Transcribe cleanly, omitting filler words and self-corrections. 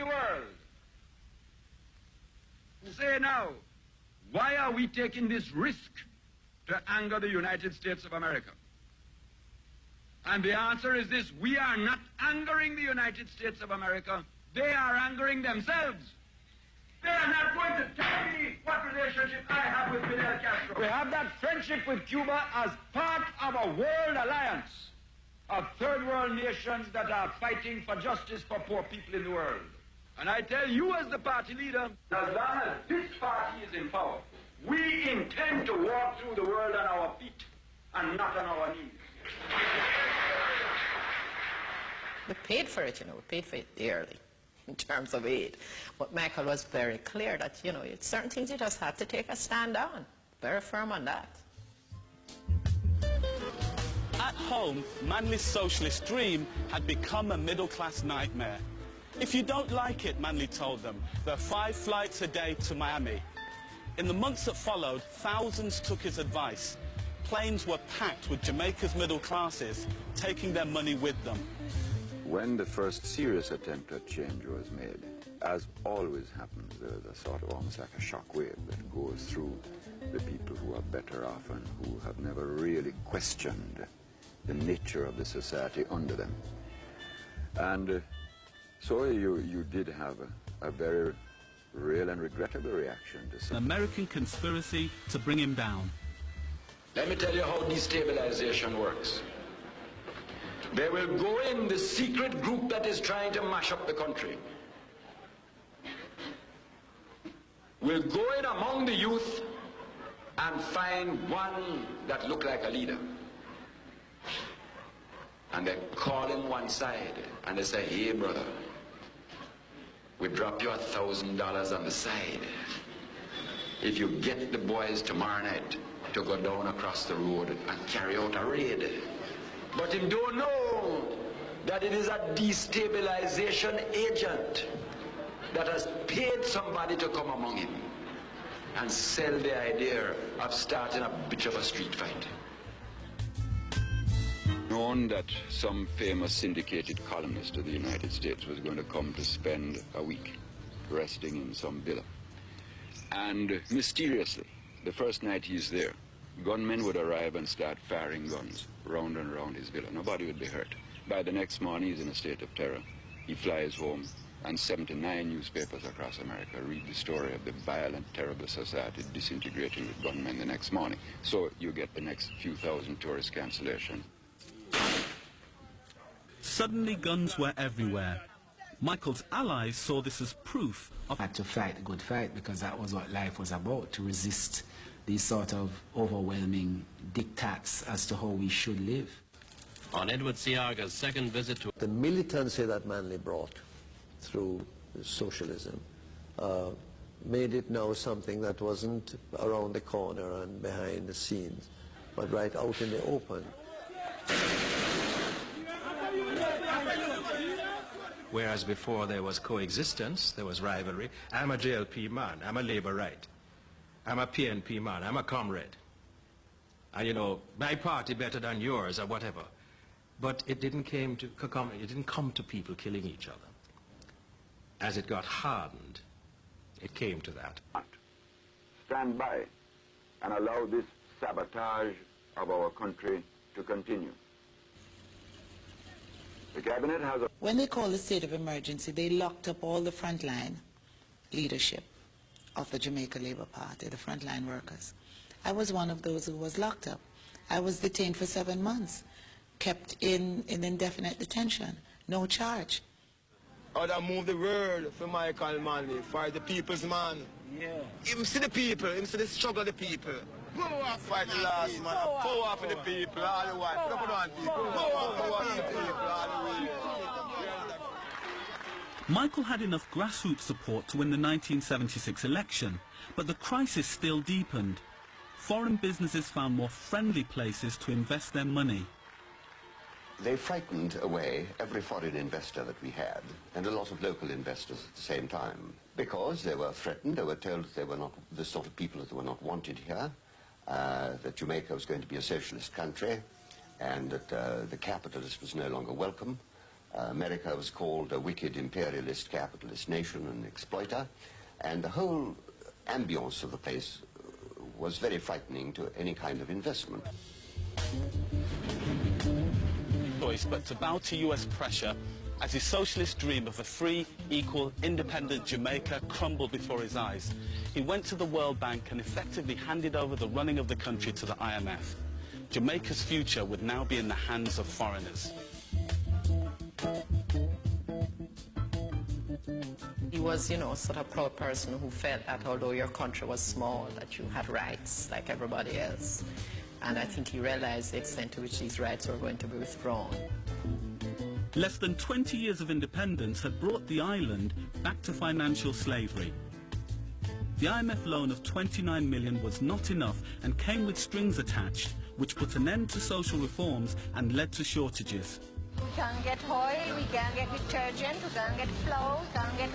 the world who say now, why are we taking this risk to anger the United States of America? And the answer is this: we are not angering the United States of America. They are angering themselves. They are not going to tell me what relationship I have with Fidel Castro. We have that friendship with Cuba as part of a world alliance of third world nations that are fighting for justice for poor people in the world. And I tell you as the party leader, as long as this party is in power, we intend to walk through the world on our feet and not on our knees. We paid for it, we paid for it dearly in terms of aid. But Michael was very clear that, it's certain things you just have to take a stand on. Very firm on that. At home, Manley's socialist dream had become a middle-class nightmare. If you don't like it, Manley told them, there are 5 flights a day to Miami. In the months that followed, thousands took his advice. Planes were packed with Jamaica's middle classes, taking their money with them. When the first serious attempt at change was made, as always happens, there's a sort of almost like a shockwave that goes through the people who are better off and who have never really questioned the nature of the society under them. And so you did have a very real and regrettable reaction to some. An American conspiracy to bring him down. Let me tell you how destabilization works. They will go in the secret group that is trying to mash up the country. Will go in among the youth and find one that look like a leader. And they call him one side and they say, hey brother, we drop you $1,000 on the side if you get the boys tomorrow night to go down across the road and carry out a raid. But him don't know that it is a destabilization agent that has paid somebody to come among him and sell the idea of starting a bit of a street fight. Known that some famous syndicated columnist of the United States was going to come to spend a week resting in some villa. And mysteriously, the first night he's there, gunmen would arrive and start firing guns round and round his villa. Nobody would be hurt. By the next morning, he's in a state of terror. He flies home, and 79 newspapers across America read the story of the violent, terrible society disintegrating with gunmen the next morning. So you get the next few thousand tourist cancellation. Suddenly, guns were everywhere. Michael's allies saw this as proof of... Had to fight a good fight, because that was what life was about, to resist these sort of overwhelming diktats as to how we should live. On Edward C. Arger's second visit to... The militancy that Manley brought through socialism made it now something that wasn't around the corner and behind the scenes, but right out in the open. Whereas before there was coexistence, there was rivalry. I'm a JLP man, I'm a Labour right. I'm a PNP man, I'm a comrade. And my party better than yours or whatever. But it didn't come to people killing each other. As it got hardened, it came to that. Stand by and allow this sabotage of our country to continue. The cabinet has a... When they called the state of emergency, they locked up all the frontline leadership of the Jamaica Labour Party, the frontline workers. I was one of those who was locked up. I was detained for 7 months, kept in indefinite detention, no charge. Other move the world for Michael Manley, for the people's man. Yeah. Him see the people, him see the struggle of the people. Power fight the last man, power for the people, all the while. Put on people, power for the people, all the way. Michael had enough grassroots support to win the 1976 election, but the crisis still deepened. Foreign businesses found more friendly places to invest their money. They frightened away every foreign investor that we had, and a lot of local investors at the same time, because they were threatened. They were told that they were not the sort of people that were not wanted here, that Jamaica was going to be a socialist country, and that the capitalist was no longer welcome. America was called a wicked imperialist capitalist nation, an exploiter, and the whole ambience of the place was very frightening to any kind of investment. But to bow to US pressure as his socialist dream of a free, equal, independent Jamaica crumbled before his eyes. He went to the World Bank and effectively handed over the running of the country to the IMF. Jamaica's future would now be in the hands of foreigners. He was, you know, sort of a proud person who felt that although your country was small, that you had rights like everybody else. And I think he realized the extent to which these rights were going to be withdrawn. Less than 20 years of independence had brought the island back to financial slavery. The IMF loan of $29 million was not enough and came with strings attached, which put an end to social reforms and led to shortages. We can't get oil, we can't get detergent, we can't get flour, we can't get